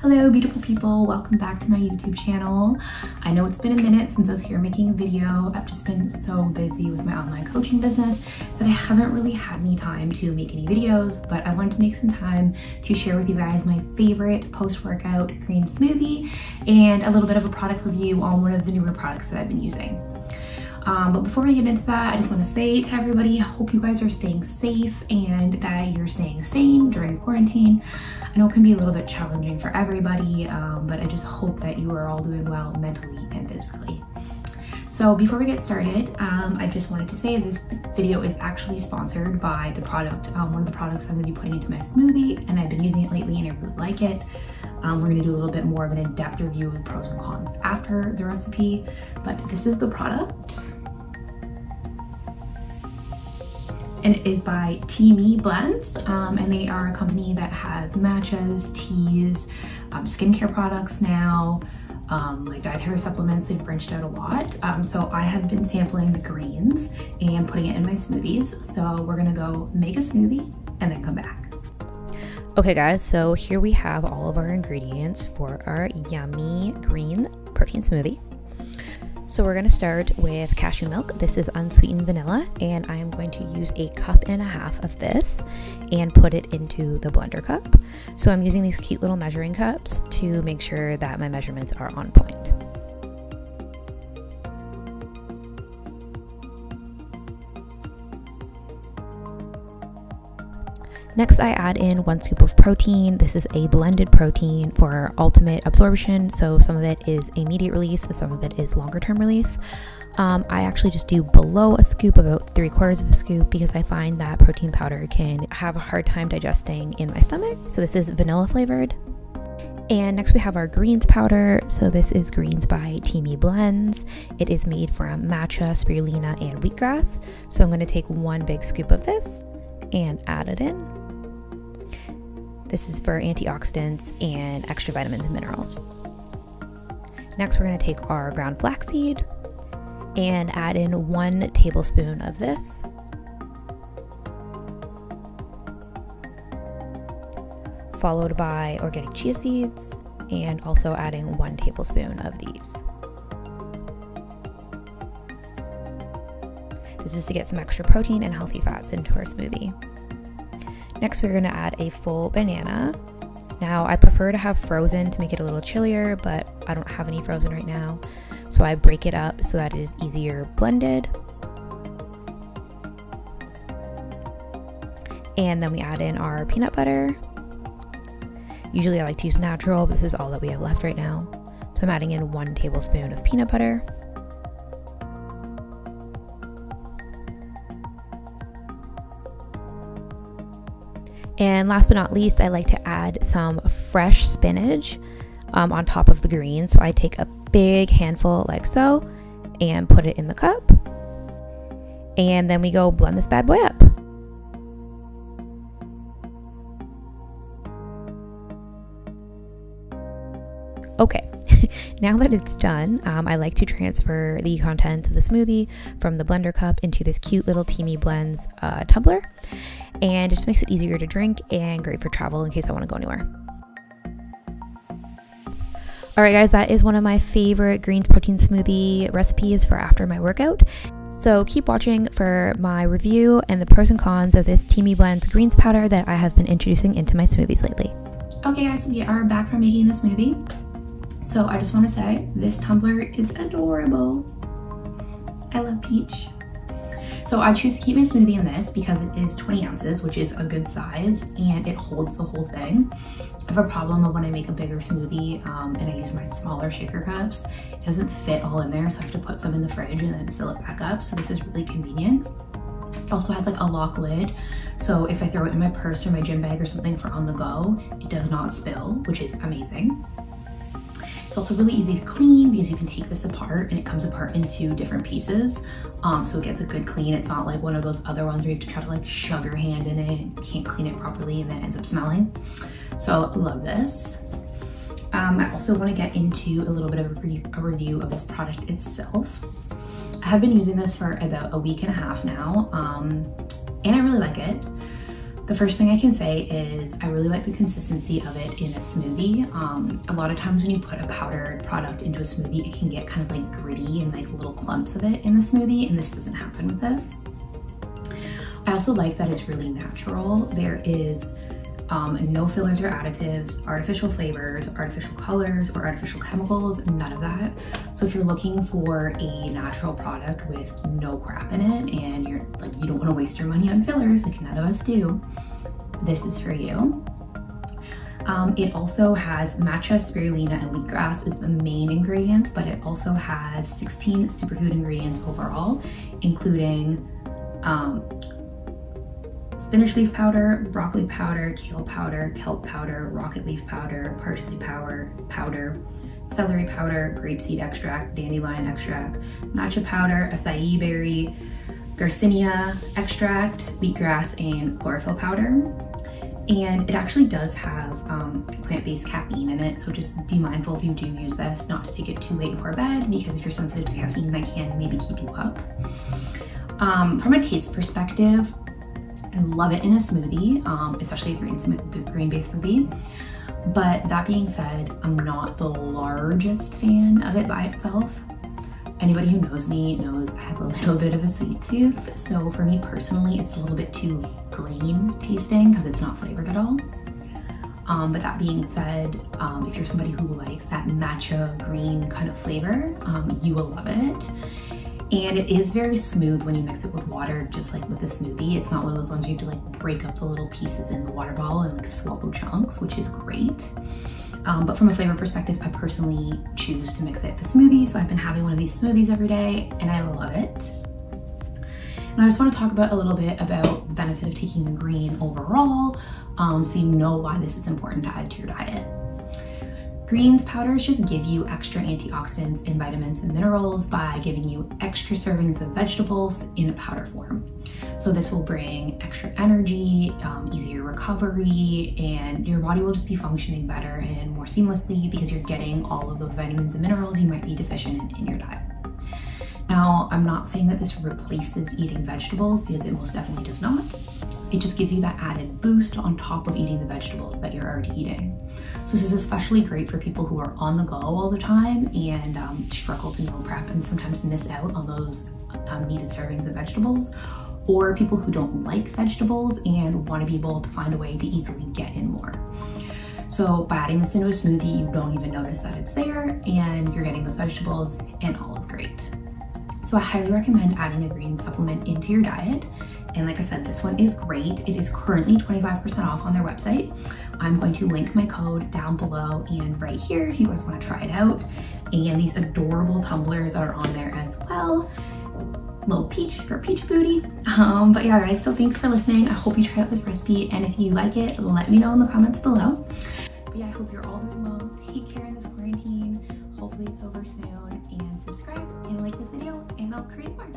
Hello beautiful people, welcome back to my YouTube channel. I know it's been a minute since I was here making a video. I've just been so busy with my online coaching business that I haven't really had any time to make any videos, but I wanted to make some time to share with you guys my favorite post-workout green smoothie and a little bit of a product review on one of the newer products that I've been using. But before we get into that, I just want to say to everybody, I hope you guys are staying safe and that you're staying sane during quarantine. I know it can be a little bit challenging for everybody, but I just hope that you are all doing well mentally and physically. So before we get started, I just wanted to say this video is actually sponsored by the product, one of the products I'm going to be putting into my smoothie, and I've been using it lately and I really like it. We're going to do a little bit more of an in-depth review of the pros and cons after the recipe, but this is the product. And it is by Teamy Blends, and they are a company that has matchas, teas, skincare products now, like dietary supplements. They've branched out a lot. So I have been sampling the greens and putting it in my smoothies. So we're gonna go make a smoothie and then come back. Okay guys, so here we have all of our ingredients for our yummy green protein smoothie. So we're going to start with cashew milk. This is unsweetened vanilla, and I am going to use 1.5 cups of this and put it into the blender cup. So I'm using these cute little measuring cups to make sure that my measurements are on point. Next, I add in 1 scoop of protein. This is a blended protein for ultimate absorption. So some of it is immediate release and some of it is longer term release. I actually just do below a scoop, about 3/4 of a scoop, because I find that protein powder can have a hard time digesting in my stomach. So this is vanilla flavored. And next we have our greens powder. So this is greens by Teamy Blends. It is made from matcha, spirulina, and wheatgrass. So I'm going to take 1 big scoop of this and add it in. This is for antioxidants and extra vitamins and minerals. Next, we're going to take our ground flaxseed and add in 1 tablespoon of this. Followed by organic chia seeds and also adding 1 tablespoon of these. This is to get some extra protein and healthy fats into our smoothie. Next, we're going to add a full banana. Now, I prefer to have frozen to make it a little chillier, but I don't have any frozen right now. So I break it up so that it is easier blended. And then we add in our peanut butter. Usually I like to use natural, but this is all that we have left right now. So I'm adding in 1 tablespoon of peanut butter. And last but not least, I like to add some fresh spinach on top of the greens. So I take a big handful like so and put it in the cup. And then we go blend this bad boy up. Okay, now that it's done, I like to transfer the contents of the smoothie from the blender cup into this cute little Teamy Blends tumbler. And it just makes it easier to drink and great for travel in case I want to go anywhere. Alright guys, that is one of my favorite greens protein smoothie recipes for after my workout. So keep watching for my review and the pros and cons of this Teamy Blends greens powder that I have been introducing into my smoothies lately. Okay guys, we are back from making the smoothie. So I just want to say, this tumbler is adorable. I love peach. So I choose to keep my smoothie in this because it is 20 ounces, which is a good size, and it holds the whole thing. I have a problem of when I make a bigger smoothie and I use my smaller shaker cups, it doesn't fit all in there, so I have to put some in the fridge and then fill it back up. So this is really convenient. It also has like a lock lid, so if I throw it in my purse or my gym bag or something for on the go, it does not spill, which is amazing. It's also really easy to clean because you can take this apart and it comes apart into different pieces. So it gets a good clean. It's not like one of those other ones where you have to try to like shove your hand in it and can't clean it properly and then it ends up smelling. So I love this. I also want to get into a little bit of a review of this product itself. I have been using this for about a week and a half now, and I really like it. The first thing I can say is I really like the consistency of it in a smoothie. A lot of times when you put a powdered product into a smoothie, it can get kind of like gritty and like little clumps of it in the smoothie, and this doesn't happen with this. I also like that it's really natural. There is no fillers or additives, artificial flavors, artificial colors, or artificial chemicals, none of that. So if you're looking for a natural product with no crap in it and you're like, you don't want to waste your money on fillers, like none of us do, this is for you. It also has matcha, spirulina, and wheatgrass as the main ingredients, but it also has 16 superfood ingredients overall, including spinach leaf powder, broccoli powder, kale powder, kelp powder, rocket leaf powder, parsley powder, celery powder, grapeseed extract, dandelion extract, matcha powder, acai berry, garcinia extract, wheatgrass, and chlorophyll powder. And it actually does have plant-based caffeine in it, so just be mindful if you do use this not to take it too late before bed, because if you're sensitive to caffeine, that can maybe keep you up. From a taste perspective, I love it in a smoothie, especially a green-based smoothie. But that being said, I'm not the largest fan of it by itself. Anybody who knows me knows I have a little bit of a sweet tooth. So for me personally, it's a little bit too green tasting because it's not flavored at all. But that being said, if you're somebody who likes that matcha green kind of flavor, you will love it. And it is very smooth when you mix it with water, just like with a smoothie. It's not one of those ones you have to like break up the little pieces in the water bottle and like swallow chunks, which is great. But from a flavor perspective, I personally choose to mix it with a smoothie. So I've been having one of these smoothies every day and I love it. And I just want to talk about a little bit about the benefit of taking a green overall, so you know why this is important to add to your diet. Greens powders just give you extra antioxidants and vitamins and minerals by giving you extra servings of vegetables in a powder form. So this will bring extra energy, easier recovery, and your body will just be functioning better and more seamlessly because you're getting all of those vitamins and minerals you might be deficient in your diet. Now, I'm not saying that this replaces eating vegetables because it most definitely does not. It just gives you that added boost on top of eating the vegetables that you're already eating. So this is especially great for people who are on the go all the time and struggle to meal prep and sometimes miss out on those needed servings of vegetables, or people who don't like vegetables and want to be able to find a way to easily get in more. So by adding this into a smoothie, you don't even notice that it's there and you're getting those vegetables and all is great. So I highly recommend adding a green supplement into your diet. And like I said, this one is great. It is currently 25% off on their website. I'm going to link my code down below and right here if you guys want to try it out. And these adorable tumblers are on there as well. Little peach for peach booty. But yeah guys, so thanks for listening. I hope you try out this recipe, and if you like it, let me know in the comments below. But yeah, I hope you're all doing well. Take care in this quarantine. Hopefully it's over soon, and subscribe and like this video and I'll create more.